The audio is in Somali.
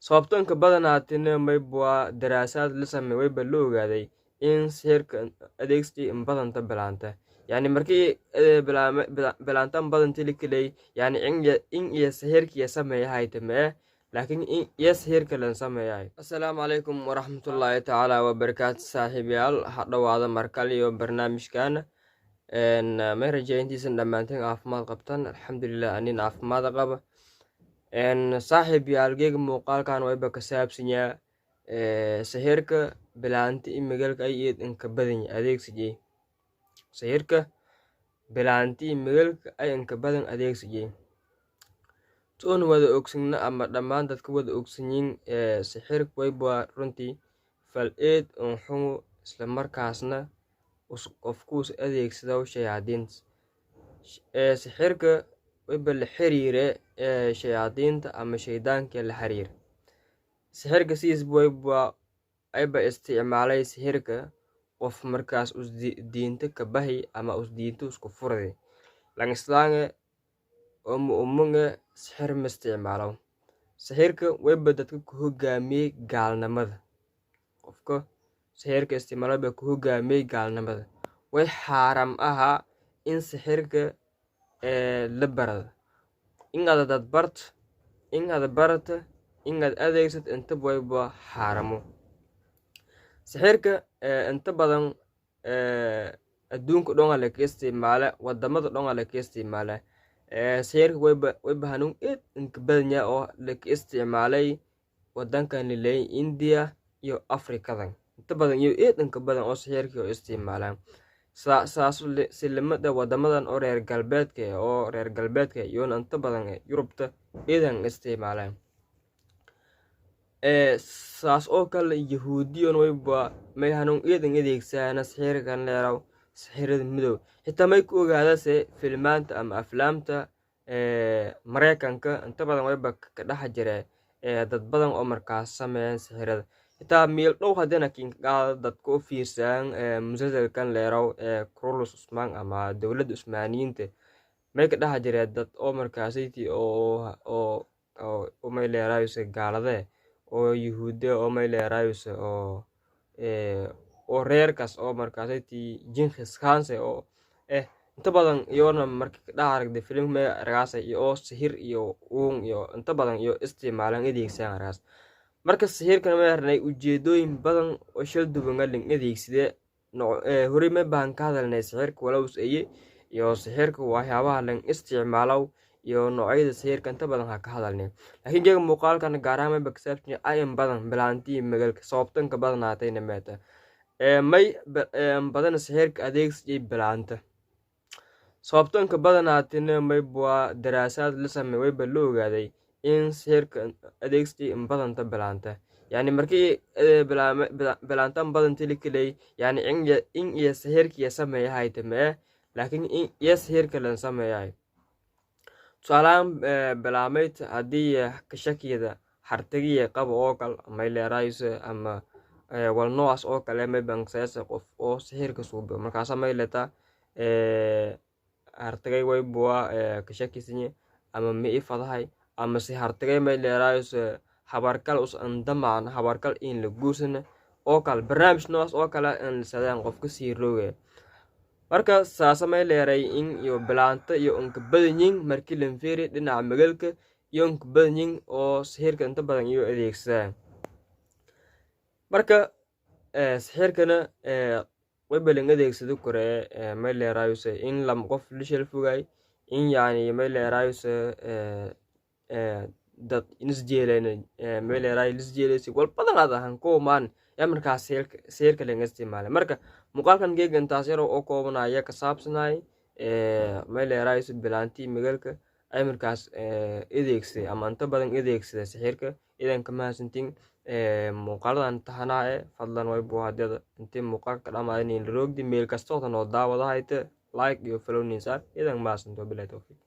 sababtoonka badanaatina maybwa daraasaad la sameey wayba la ogaaday in sixirka adeegsi in badanta bilaanta yani markii bilaantan badantii la kelay yani in iyo sixirkiya sameeyahay tamee laakiin in iyo sixirka lan sameeyahay. Assalaamu calaykum waraxmatullaahi tacaala wabarakaatu saaxiibayaal, ha dhawaada markale iyo barnaamijkan may rajayntiisan dhammaanteen caafimaad qabtan. Alxamdulilah anin caafimaad qaba. saaxiibayaal geega muuqaalkan wayba ka saabsanyaa sixirka bilaanta imigalka ay eed inka badan adeegsiye sixirka bilaanta imigalka ay inka badan adeegsiye toon wada ogsigna ama dhammaan dadka wada ogsanyiin sixirka wayba runtii fal eed un xumo isla markaasna qofkuus adeegsada shayaadiinta sixirka wayba la xiriire shayaadiinta ama shaydaanka la xiriir. sixirka siis wayba ayba isticmaalay sixirka qof markaas us diinta ka bahi ama us diinta isku furday lang islaange umunge sixir ma isticmaalo. sixirka wayba dadka ku hogaamiyey gaalnimada. qofka sixirka isticmaalo ba ku hogaamiyey gaalnimada. way xaaram ahaa in sixirka la barada inaad dad bart inaad barata inaad adeegsad inta wayba xaaramo. sixirka inta badan adduunka dhan la ka isticmaala wadamada dhan la ka isticmaala sixirka wayba hanuun eed inka badan yahay oo la ka isticmaalay wadankan lilay India iyo Afrikadan inta badan iyo eed inka badan oo sixirka oo isticmaalaan saas silimada wadamadan oo reer galbeedka iyo inta badan Yurubta eedan isticmaalaan. saas oo kale yahuudiyon wayba may hanuun eedan adeegsadaan sixirkan leeraw sixirada midow xitaa may ku ogaadase filmaanta ama aflaamta Mareykanka inta badan wayba ka dhex jira dad badan oo markaas sameeyaan sixirada xitaa meel dhow haddana kinka dadka u fiirsan musalsalkan leeraw Kurulus Usmaan ama dowladda Usmaaniyiinta may ka dhex jira dad oo markaasiti oo may leerayse gaalade oo yahuudiya oo may leerayse oo reerkaas oo markaasiti Genghis Khan oo inta badan iyoona markii ka dhex aragday filim may argaas iyo sixir iyo iyo inta badan iyo isticmaalaan adeegsan argaas. marka sixirkan ma yarnay ujeedooyin badan oo shil duwan galin adeegside hore ma baan ka hadalnay sixirka walows iyo sixirka waxyaabaha lan isticmaalo iyo noocyada sixirka inta badan ha ka hadalnay laakiin jeega muuqaalkan gaar ahaan ma baksaabtin ayan badan bilaantii magalka sababtan ka badanaatay nameeta may badan sixirka adeegsiye bilaanta sababtan ka badanaatina may bua daraasaad la sameey wayba la ogaaday in sixirka adeegsi in badanta bilaanta yani markii bilaantan badantii la kelay yani in iyo sixirkiya sameeyahay tamee laakiin in iyo sixirka lan sameeyahay. tusaalaan bilaamayd haddii ka shakiyada hartagiya qaba oo kale may leerayse ama wal noocaas oo kale may bankseesa qof oo sixirka suubo markaasa may leeta hartagay waybua ka shakisinye ama ma ifadahay ama si hartagay may leerayse habarkal us andamaan habarkal in la guusana oo kale barnaamij noocaas oo kale in sadaan qofka sii rooge. marka saasa may leeray in iyo bilaanta iyo inka badanyin markii lan fiiri dhinaca magalka iyo inka badanyin oo sixirka inta badan iyo adeegsadaan. marka sixirkana wayba lan adeegsado kore may leerayse in lam qof lishal fogay in yani may leerayse dad isjeeleen may leeray isjeeleysi wal badan ahan koomaan ya markaas sixirka lan isticmaalay. marka muuqaalkan geega intaas yar oo koobanaya ka saabsanay may leerayse bilaantii magalka ay markaas adeegsay ama inta badan adeegsada sixirka idan ka mahadsantiin muuqaaladan tahanaa fadlan wayba hadda intii muuqaalka dhammaadeen roogdi meel kasta oo daawada hayte like iyo follow ninsar idan mahadsanto bilaay tawfiiq.